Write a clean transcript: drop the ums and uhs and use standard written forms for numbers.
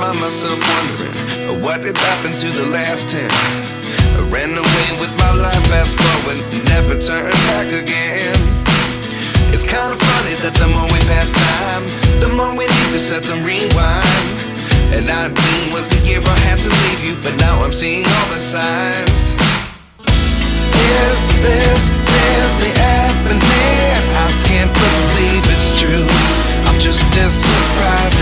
find myself wondering, what did happen to the last 10? I ran away with my life, fast forward, never turn back again. It's kind of funny that the more we pass time, the more we need to set them rewind. And 19 was the year I had to leave you, but now I'm seeing all the signs. Is this really happening? I can't believe it's true. I'm just as surprised as